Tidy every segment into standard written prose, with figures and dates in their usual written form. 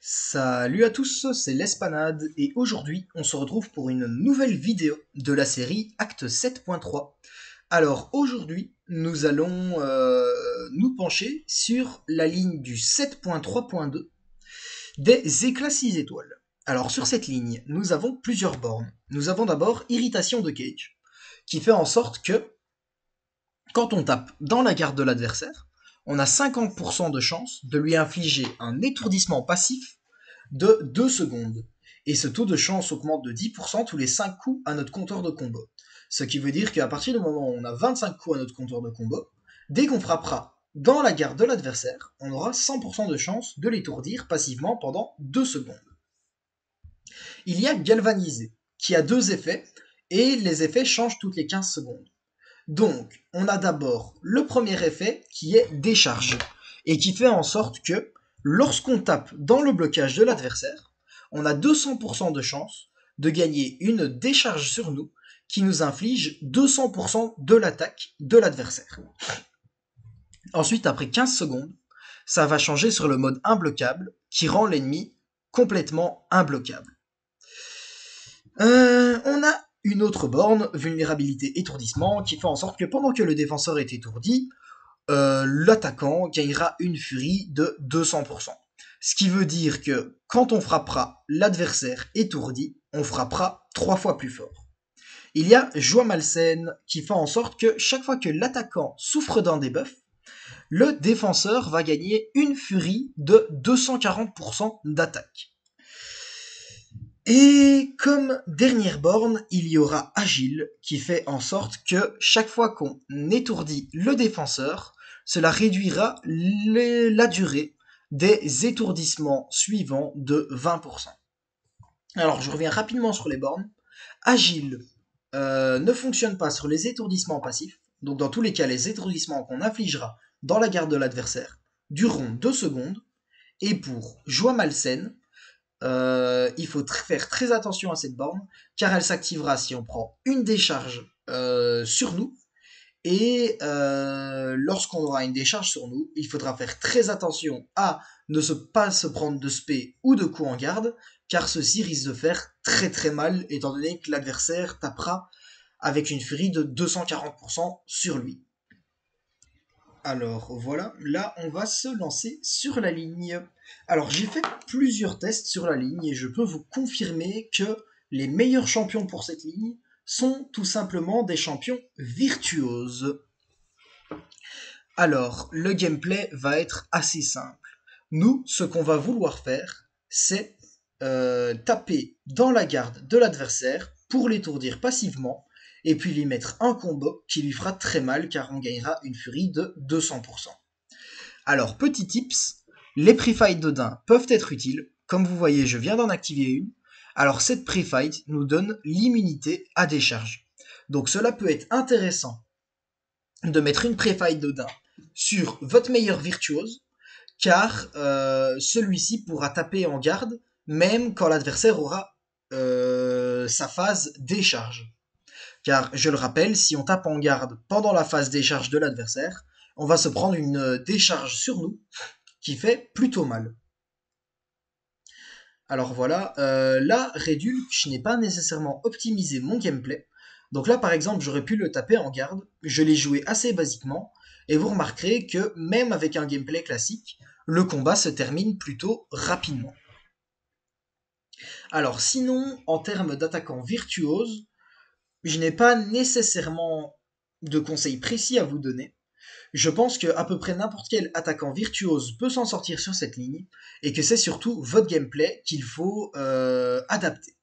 Salut à tous, c'est l'Espanade et aujourd'hui on se retrouve pour une nouvelle vidéo de la série Acte 7.3. Alors aujourd'hui nous allons nous pencher sur la ligne du 7.3.2 des éclats 6 étoiles. Alors sur cette ligne nous avons plusieurs bornes. Nous avons d'abord irritation de Cage qui fait en sorte que quand on tape dans la garde de l'adversaire, on a 50% de chance de lui infliger un étourdissement passif de 2 secondes. Et ce taux de chance augmente de 10% tous les 5 coups à notre compteur de combo. Ce qui veut dire qu'à partir du moment où on a 25 coups à notre compteur de combo, dès qu'on frappera dans la garde de l'adversaire, on aura 100% de chance de l'étourdir passivement pendant 2 secondes. Il y a galvanisé, qui a deux effets, et les effets changent toutes les 15 secondes. Donc, on a d'abord le premier effet qui est décharge, et qui fait en sorte que lorsqu'on tape dans le blocage de l'adversaire, on a 200% de chance de gagner une décharge sur nous qui nous inflige 200% de l'attaque de l'adversaire. Ensuite, après 15 secondes, ça va changer sur le mode imbloquable qui rend l'ennemi complètement imbloquable. On a une autre borne, vulnérabilité étourdissement, qui fait en sorte que pendant que le défenseur est étourdi, l'attaquant gagnera une furie de 200%. Ce qui veut dire que quand on frappera l'adversaire étourdi, on frappera 3 fois plus fort. Il y a joie malsaine qui fait en sorte que chaque fois que l'attaquant souffre d'un debuff, le défenseur va gagner une furie de 240% d'attaque. Et comme dernière borne, il y aura Agile qui fait en sorte que chaque fois qu'on étourdit le défenseur, cela réduira la durée des étourdissements suivants de 20%. Alors je reviens rapidement sur les bornes. Agile ne fonctionne pas sur les étourdissements passifs, donc dans tous les cas les étourdissements qu'on infligera dans la garde de l'adversaire dureront 2 secondes, et pour joie malsaine, il faut faire très attention à cette borne, car elle s'activera si on prend une décharge sur nous. Et lorsqu'on aura une décharge sur nous, il faudra faire très attention à ne pas se prendre de spé ou de coups en garde, car ceci risque de faire très très mal, étant donné que l'adversaire tapera avec une furie de 240% sur lui. Alors voilà, là on va se lancer sur la ligne. Alors j'ai fait plusieurs tests sur la ligne et je peux vous confirmer que les meilleurs champions pour cette ligne sont tout simplement des champions virtuoses. Alors le gameplay va être assez simple. Nous, ce qu'on va vouloir faire, c'est taper dans la garde de l'adversaire pour l'étourdir passivement et puis lui mettre un combo qui lui fera très mal car on gagnera une furie de 200%. Alors, petit tips, les pre-fights d'Odin peuvent être utiles. Comme vous voyez, je viens d'en activer une. Alors, cette pre-fight nous donne l'immunité à décharge. Donc, cela peut être intéressant de mettre une pre-fight d'Odin sur votre meilleur virtuose, car celui-ci pourra taper en garde même quand l'adversaire aura sa phase décharge. Car, je le rappelle, si on tape en garde pendant la phase décharge de l'adversaire, on va se prendre une décharge sur nous qui fait plutôt mal. Alors voilà, là, Redul, je n'ai pas nécessairement optimisé mon gameplay. Donc là, par exemple, j'aurais pu le taper en garde, je l'ai joué assez basiquement, et vous remarquerez que même avec un gameplay classique, le combat se termine plutôt rapidement. Alors sinon, en termes d'attaquant virtuose, je n'ai pas nécessairement de conseils précis à vous donner. Je pense que à peu près n'importe quel attaquant virtuose peut s'en sortir sur cette ligne, et que c'est surtout votre gameplay qu'il faut adapter.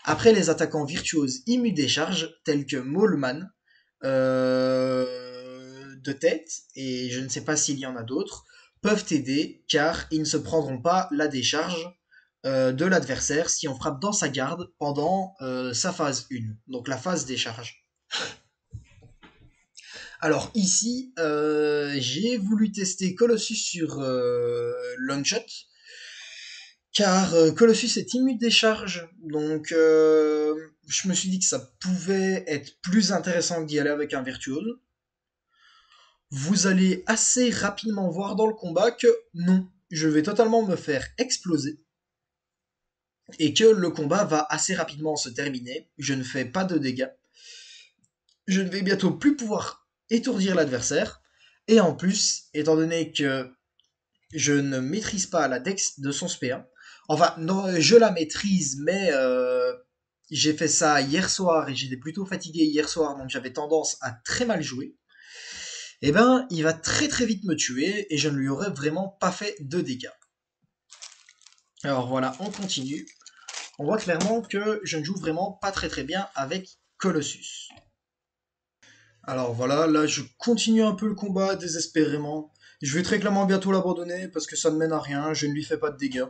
Après, les attaquants virtuoses immu-décharge, tels que Maulman, de tête, et je ne sais pas s'il y en a d'autres, peuvent aider, car ils ne se prendront pas la décharge de l'adversaire si on frappe dans sa garde pendant sa phase 1, donc la phase décharge. Alors ici, j'ai voulu tester Colossus sur Longshot, car Colossus est immu des charges, donc je me suis dit que ça pouvait être plus intéressant que d'y aller avec un virtuose. Vous allez assez rapidement voir dans le combat que non, je vais totalement me faire exploser. et que le combat va assez rapidement se terminer. Je ne fais pas de dégâts. Je ne vais bientôt plus pouvoir étourdir l'adversaire. Et en plus, étant donné que je ne maîtrise pas la dex de son SP1, enfin, non, je la maîtrise, mais j'ai fait ça hier soir et j'étais plutôt fatigué hier soir, donc j'avais tendance à très mal jouer. Eh ben, il va très très vite me tuer et je ne lui aurais vraiment pas fait de dégâts. Alors voilà, on continue. On voit clairement que je ne joue vraiment pas très très bien avec Colossus. Alors voilà, là je continue un peu le combat désespérément. Je vais très clairement bientôt l'abandonner parce que ça ne mène à rien, je ne lui fais pas de dégâts.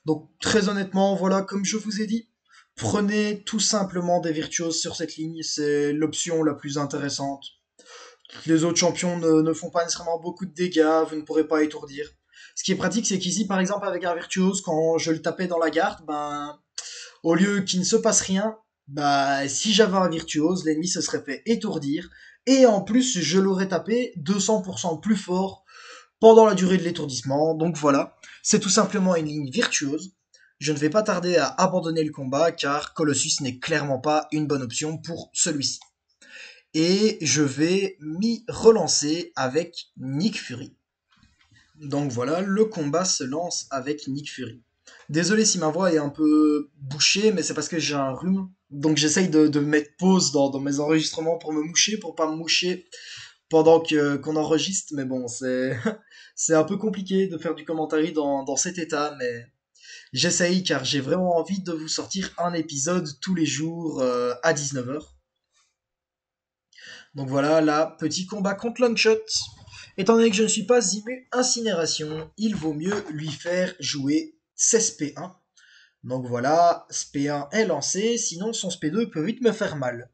Donc très honnêtement, voilà, comme je vous ai dit, prenez tout simplement des virtuoses sur cette ligne, c'est l'option la plus intéressante. Les autres champions ne font pas nécessairement beaucoup de dégâts, vous ne pourrez pas étourdir. Ce qui est pratique, c'est qu'ici, par exemple, avec un virtuose, quand je le tapais dans la garde, ben, au lieu qu'il ne se passe rien, bah, si j'avais un virtuose, l'ennemi se serait fait étourdir, et en plus, je l'aurais tapé 200% plus fort pendant la durée de l'étourdissement. Donc voilà, c'est tout simplement une ligne virtuose. Je ne vais pas tarder à abandonner le combat, car Colossus n'est clairement pas une bonne option pour celui-ci. Et je vais m'y relancer avec Nick Fury. Donc voilà, le combat se lance avec Nick Fury. Désolé si ma voix est un peu bouchée, mais c'est parce que j'ai un rhume. Donc j'essaye de mettre pause dans mes enregistrements pour me moucher, pour pas me moucher pendant qu'on enregistre. Mais bon, c'est c'est un peu compliqué de faire du commentaire dans cet état, mais j'essaye car j'ai vraiment envie de vous sortir un épisode tous les jours à 19h. Donc voilà, là, petit combat contre Longshot. Étant donné que je ne suis pas immu incinération, il vaut mieux lui faire jouer 16 P1. Donc voilà, SP1 est lancé, sinon son SP2 peut vite me faire mal.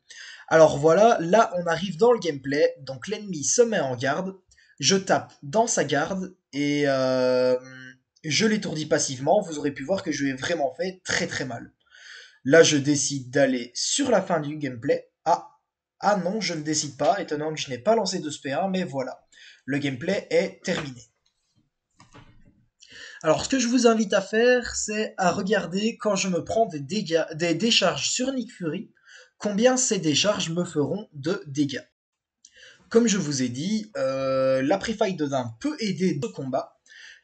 Alors voilà, là on arrive dans le gameplay, donc l'ennemi se met en garde, je tape dans sa garde et je l'étourdis passivement, vous aurez pu voir que je lui ai vraiment fait très très mal. Là je décide d'aller sur la fin du gameplay. Ah non, je ne décide pas, étonnant que je n'ai pas lancé de SP1, mais voilà, le gameplay est terminé. Alors, ce que je vous invite à faire, c'est à regarder quand je me prends des dégâts, des décharges sur Nick Fury, combien ces décharges me feront de dégâts. Comme je vous ai dit, la Prefire de Dun peut aider dans ce combat,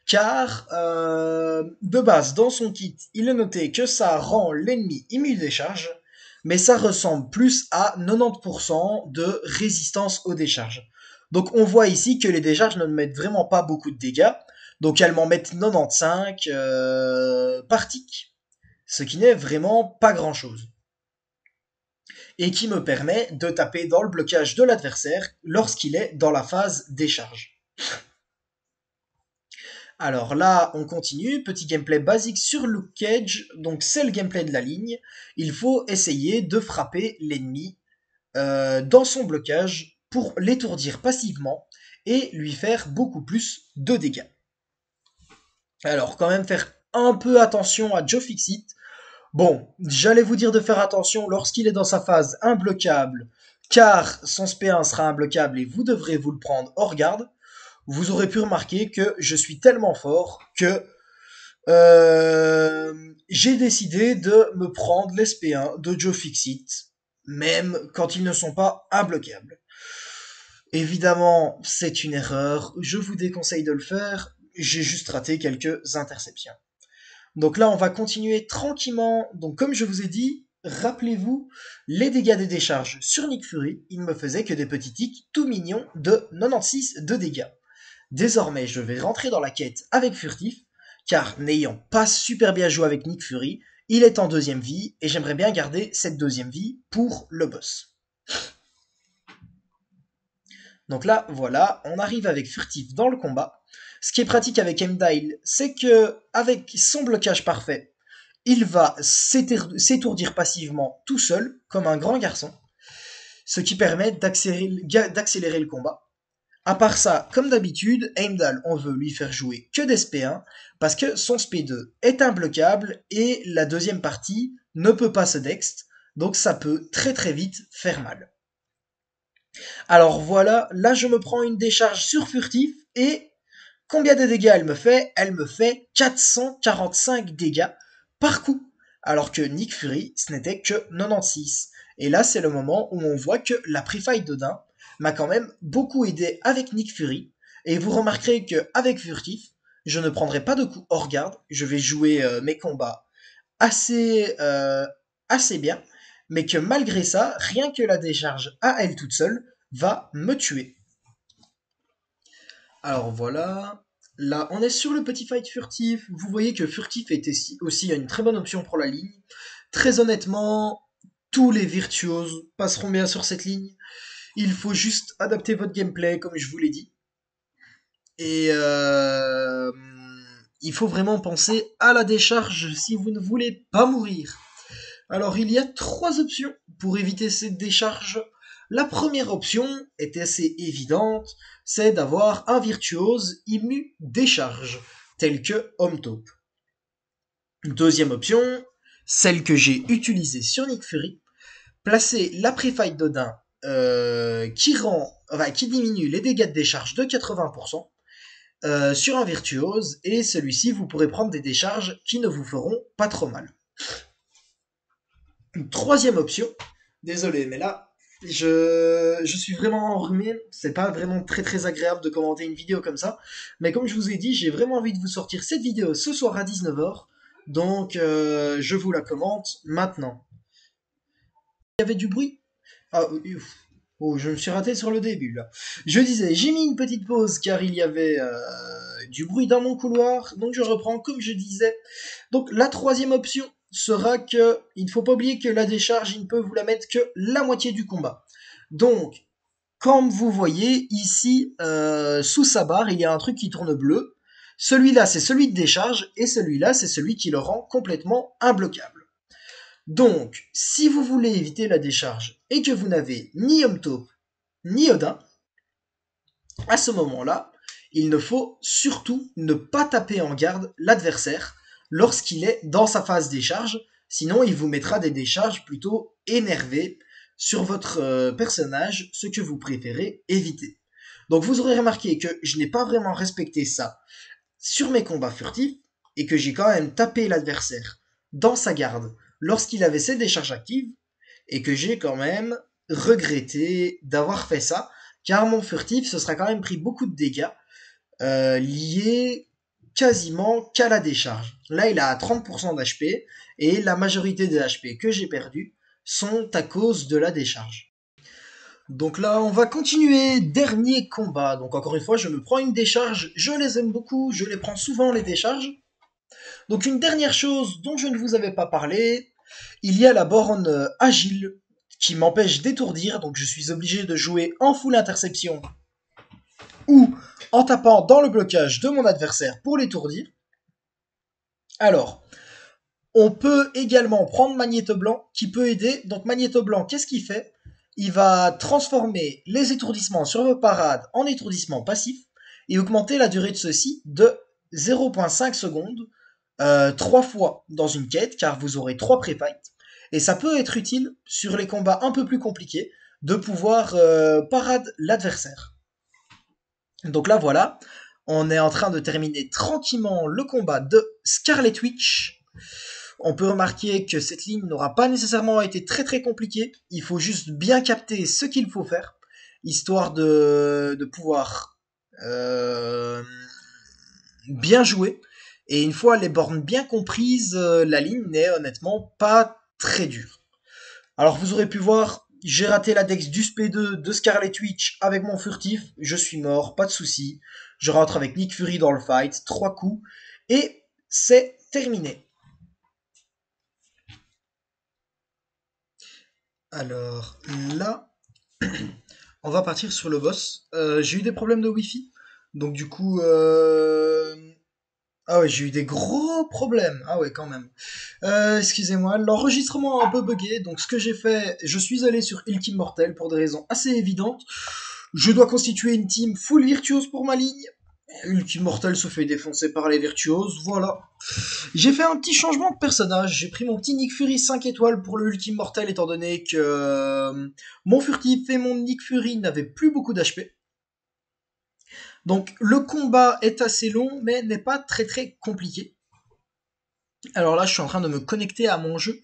car de base, dans son kit, il est noté que ça rend l'ennemi immu des charges, mais ça ressemble plus à 90% de résistance aux décharges. Donc on voit ici que les décharges ne mettent vraiment pas beaucoup de dégâts, donc elles m'en mettent 95 par tick, ce qui n'est vraiment pas grand chose. Et qui me permet de taper dans le blocage de l'adversaire lorsqu'il est dans la phase décharge. Alors là, on continue, petit gameplay basique sur Luke Cage, donc c'est le gameplay de la ligne. Il faut essayer de frapper l'ennemi dans son blocage pour l'étourdir passivement et lui faire beaucoup plus de dégâts. Alors quand même faire un peu attention à Joe Fixit. Bon, j'allais vous dire de faire attention lorsqu'il est dans sa phase imbloquable, car son SP1 sera imbloquable et vous devrez vous le prendre hors garde. Vous aurez pu remarquer que je suis tellement fort que j'ai décidé de me prendre l'SP1 de Joe Fixit, même quand ils ne sont pas imbloquables. Évidemment, c'est une erreur, je vous déconseille de le faire, j'ai juste raté quelques interceptions. Donc là, on va continuer tranquillement. Donc comme je vous ai dit, rappelez-vous, les dégâts des décharges sur Nick Fury, il me faisait que des petits tics tout mignons de 96 de dégâts. Désormais, je vais rentrer dans la quête avec Furtif, car n'ayant pas super bien joué avec Nick Fury, il est en deuxième vie, et j'aimerais bien garder cette deuxième vie pour le boss. Donc là, voilà, on arrive avec Furtif dans le combat. Ce qui est pratique avec Heimdall, c'est que avec son blocage parfait, il va s'étourdir passivement tout seul, comme un grand garçon, ce qui permet d'accélérer le combat. À part ça, comme d'habitude, Heimdall, on veut lui faire jouer que des SP1, parce que son SP2 est imbloquable, et la deuxième partie ne peut pas se dext, donc ça peut très très vite faire mal. Alors voilà, là je me prends une décharge sur Furtif, et combien de dégâts elle me fait? Elle me fait 445 dégâts par coup. alors que Nick Fury, ce n'était que 96. Et là, c'est le moment où on voit que la Pre-Fight d'Odin m'a quand même beaucoup aidé avec Nick Fury, et vous remarquerez que avec Furtif, je ne prendrai pas de coups hors garde, je vais jouer mes combats assez, assez bien, mais que malgré ça, rien que la décharge à elle toute seule va me tuer. Alors voilà, là on est sur le petit fight furtif, vous voyez que furtif est aussi une très bonne option pour la ligne. Très honnêtement, tous les virtuoses passeront bien sur cette ligne. Il faut juste adapter votre gameplay comme je vous l'ai dit. Et il faut vraiment penser à la décharge si vous ne voulez pas mourir. Alors il y a trois options pour éviter cette décharge. La première option est assez évidente, c'est d'avoir un virtuose immu décharge, tel que Hometop. Deuxième option, celle que j'ai utilisée sur Nick Fury, placer la pré-fight d'Odin qui diminue les dégâts de décharge de 80%. Sur un virtuose, et celui-ci vous pourrez prendre des décharges qui ne vous feront pas trop mal. Une troisième option, désolé mais là je suis vraiment enrhumé, c'est pas vraiment très agréable de commenter une vidéo comme ça, mais comme je vous ai dit, j'ai vraiment envie de vous sortir cette vidéo ce soir à 19h, donc je vous la commente maintenant. Il y avait du bruit. Ah, oh, je me suis raté sur le début là. Je disais, j'ai mis une petite pause car il y avait du bruit dans mon couloir, donc je reprends comme je disais. Donc la troisième option sera que il ne faut pas oublier que la décharge, il ne peut vous la mettre que la moitié du combat. Donc, comme vous voyez ici, sous sa barre, il y a un truc qui tourne bleu. Celui-là, c'est celui de décharge, et celui-là, c'est celui qui le rend complètement imbloquable. Donc, si vous voulez éviter la décharge et que vous n'avez ni Hometop ni Odin, à ce moment-là, il ne faut surtout ne pas taper en garde l'adversaire lorsqu'il est dans sa phase décharge, sinon il vous mettra des décharges plutôt énervées sur votre personnage, ce que vous préférez éviter. Donc vous aurez remarqué que je n'ai pas vraiment respecté ça sur mes combats furtifs et que j'ai quand même tapé l'adversaire dans sa garde lorsqu'il avait ses décharges actives et que j'ai quand même regretté d'avoir fait ça car mon furtif se sera quand même pris beaucoup de dégâts liés quasiment qu'à la décharge. Là il a 30% d'HP et la majorité des HP que j'ai perdus sont à cause de la décharge. Donc là, on va continuer. Dernier combat. Donc encore une fois, je me prends une décharge. Je les aime beaucoup. Je les prends souvent, les décharges. Donc une dernière chose dont je ne vous avais pas parlé. Il y a la borne agile qui m'empêche d'étourdir. Donc je suis obligé de jouer en full interception ou en tapant dans le blocage de mon adversaire pour l'étourdir. Alors, on peut également prendre Magnéto Blanc qui peut aider. Donc Magnéto Blanc, qu'est-ce qu'il fait? Il va transformer les étourdissements sur vos parades en étourdissements passifs et augmenter la durée de ceux-ci de 0,5 secondes 3 fois dans une quête car vous aurez 3 pré-fights. Et ça peut être utile sur les combats un peu plus compliqués de pouvoir parade l'adversaire. Donc là voilà, on est en train de terminer tranquillement le combat de Scarlet Witch. On peut remarquer que cette ligne n'aura pas nécessairement été très compliquée. Il faut juste bien capter ce qu'il faut faire, histoire de pouvoir bien jouer. Et une fois les bornes bien comprises, la ligne n'est honnêtement pas très dure. Alors vous aurez pu voir, j'ai raté la dex du SP2 de Scarlet Witch avec mon furtif. Je suis mort, pas de soucis. Je rentre avec Nick Fury dans le fight, 3 coups. Et c'est terminé. Alors là, on va partir sur le boss. J'ai eu des problèmes de Wi-Fi, donc du coup, ah ouais, j'ai eu des gros problèmes. Ah ouais, quand même. Excusez-moi, l'enregistrement a un peu bugué, donc ce que j'ai fait, je suis allé sur Ilk Immortel pour des raisons assez évidentes. Je dois constituer une team full virtuose pour ma ligne. Ultime Mortal se fait défoncer par les virtuoses, voilà. J'ai fait un petit changement de personnage, j'ai pris mon petit Nick Fury 5 étoiles pour le Ultime Mortal étant donné que mon furtif et mon Nick Fury n'avaient plus beaucoup d'HP. Donc le combat est assez long mais n'est pas très compliqué. Alors là, je suis en train de me connecter à mon jeu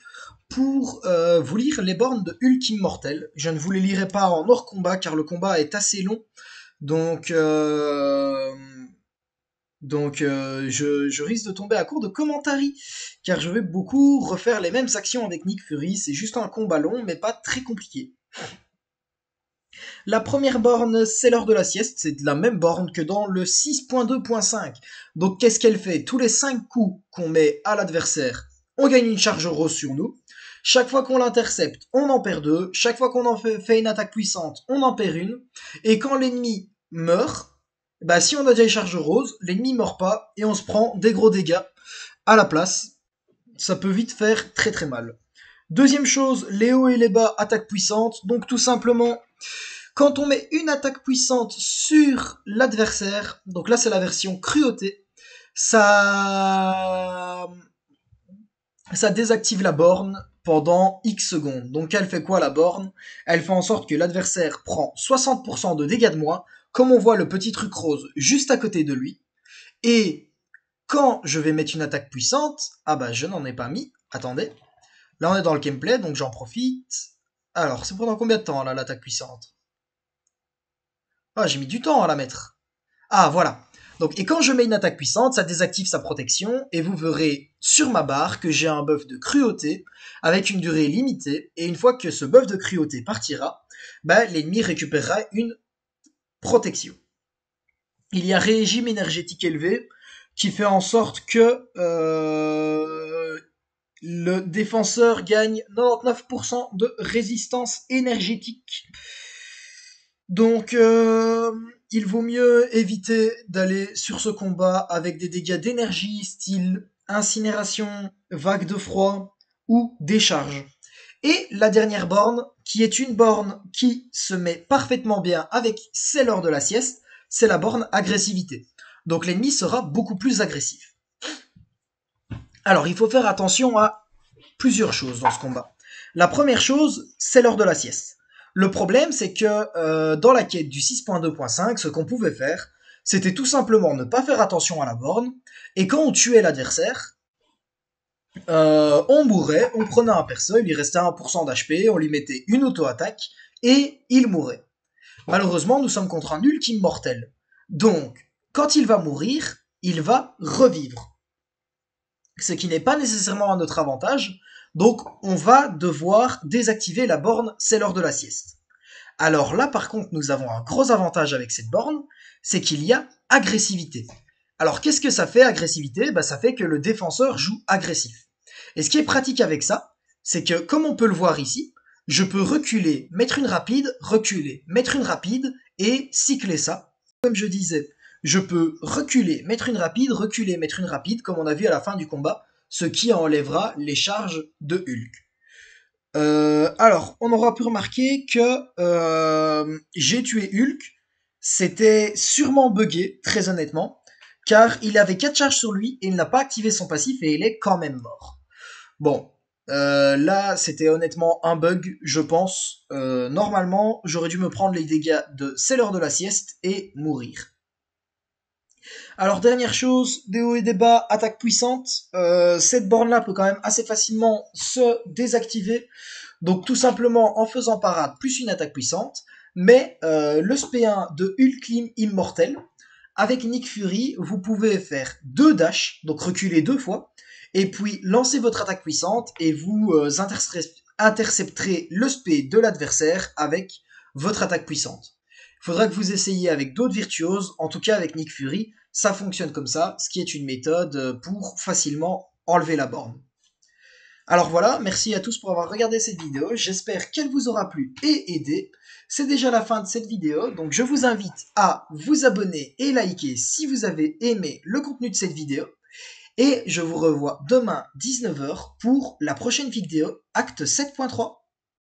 pour vous lire les bornes de Hulk Immortel. Je ne vous les lirai pas en hors combat car le combat est assez long. Donc, je risque de tomber à court de commentaires car je vais beaucoup refaire les mêmes actions avec Nick Fury. C'est juste un combat long mais pas très compliqué. La première borne, c'est l'heure de la sieste. C'est la même borne que dans le 6.2.5. Donc qu'est-ce qu'elle fait? Tous les 5 coups qu'on met à l'adversaire, on gagne une charge rose sur nous. Chaque fois qu'on l'intercepte, on en perd 2. Chaque fois qu'on en fait une attaque puissante, on en perd une. Et quand l'ennemi meurt, bah si on a déjà une charge rose, l'ennemi meurt pas et on se prend des gros dégâts à la place. Ça peut vite faire très très mal. Deuxième chose, les hauts et les bas, attaque puissante. Donc tout simplement, quand on met une attaque puissante sur l'adversaire, donc là c'est la version cruauté, ça, ça désactive la borne pendant X secondes. Donc elle fait quoi la borne? Elle fait en sorte que l'adversaire prend 60% de dégâts de moins, comme on voit le petit truc rose juste à côté de lui. Et quand je vais mettre une attaque puissante, ah bah je n'en ai pas mis, attendez. Là on est dans le gameplay, donc j'en profite. Alors c'est pendant combien de temps là l'attaque puissante? Ah j'ai mis du temps à la mettre. Ah, voilà. Donc, et quand je mets une attaque puissante, ça désactive sa protection, et vous verrez sur ma barre que j'ai un buff de cruauté avec une durée limitée, et une fois que ce buff de cruauté partira, bah, l'ennemi récupérera une protection. Il y a régime énergétique élevé qui fait en sorte que le défenseur gagne 99% de résistance énergétique. Donc, il vaut mieux éviter d'aller sur ce combat avec des dégâts d'énergie, style incinération, vague de froid ou décharge. Et la dernière borne, qui est une borne qui se met parfaitement bien avec c'est l'heure de la sieste, c'est la borne agressivité. Donc l'ennemi sera beaucoup plus agressif. Alors, il faut faire attention à plusieurs choses dans ce combat. La première chose, c'est l'heure de la sieste. Le problème, c'est que dans la quête du 6.2.5, ce qu'on pouvait faire, c'était tout simplement ne pas faire attention à la borne, et quand on tuait l'adversaire, on mourait, on prenait un perso, il lui restait 1% d'HP, on lui mettait une auto-attaque, et il mourait. Malheureusement, nous sommes contre un ultime mortel. Donc, quand il va mourir, il va revivre. Ce qui n'est pas nécessairement à notre avantage, donc on va devoir désactiver la borne, c'est l'heure de la sieste. Alors là par contre nous avons un gros avantage avec cette borne, c'est qu'il y a agressivité. Alors qu'est-ce que ça fait agressivité? Bah, ça fait que le défenseur joue agressif. Et ce qui est pratique avec ça, c'est que comme on peut le voir ici, je peux reculer, mettre une rapide, reculer, mettre une rapide et cycler ça. Comme je disais, je peux reculer, mettre une rapide, comme on a vu à la fin du combat, ce qui enlèvera les charges de Hulk. Alors, on aura pu remarquer que j'ai tué Hulk. C'était sûrement buggé, très honnêtement, car il avait 4 charges sur lui et il n'a pas activé son passif et il est quand même mort. Bon, là, c'était honnêtement un bug, je pense. Normalement, j'aurais dû me prendre les dégâts de c'est l'heure de la sieste et mourir. Alors, dernière chose, des hauts et des bas, attaque puissante. Cette borne-là peut quand même assez facilement se désactiver. Donc, tout simplement en faisant parade plus une attaque puissante. Mais le SP1 de Hulklim Immortel, avec Nick Fury, vous pouvez faire 2 dash, donc reculer 2 fois, et puis lancer votre attaque puissante et vous intercepterez le SP de l'adversaire avec votre attaque puissante. Il faudra que vous essayiez avec d'autres virtuoses, en tout cas avec Nick Fury, ça fonctionne comme ça, ce qui est une méthode pour facilement enlever la borne. Alors voilà, merci à tous pour avoir regardé cette vidéo, j'espère qu'elle vous aura plu et aidé. C'est déjà la fin de cette vidéo, donc je vous invite à vous abonner et liker si vous avez aimé le contenu de cette vidéo. Et je vous revois demain 19h pour la prochaine vidéo, acte 7.3.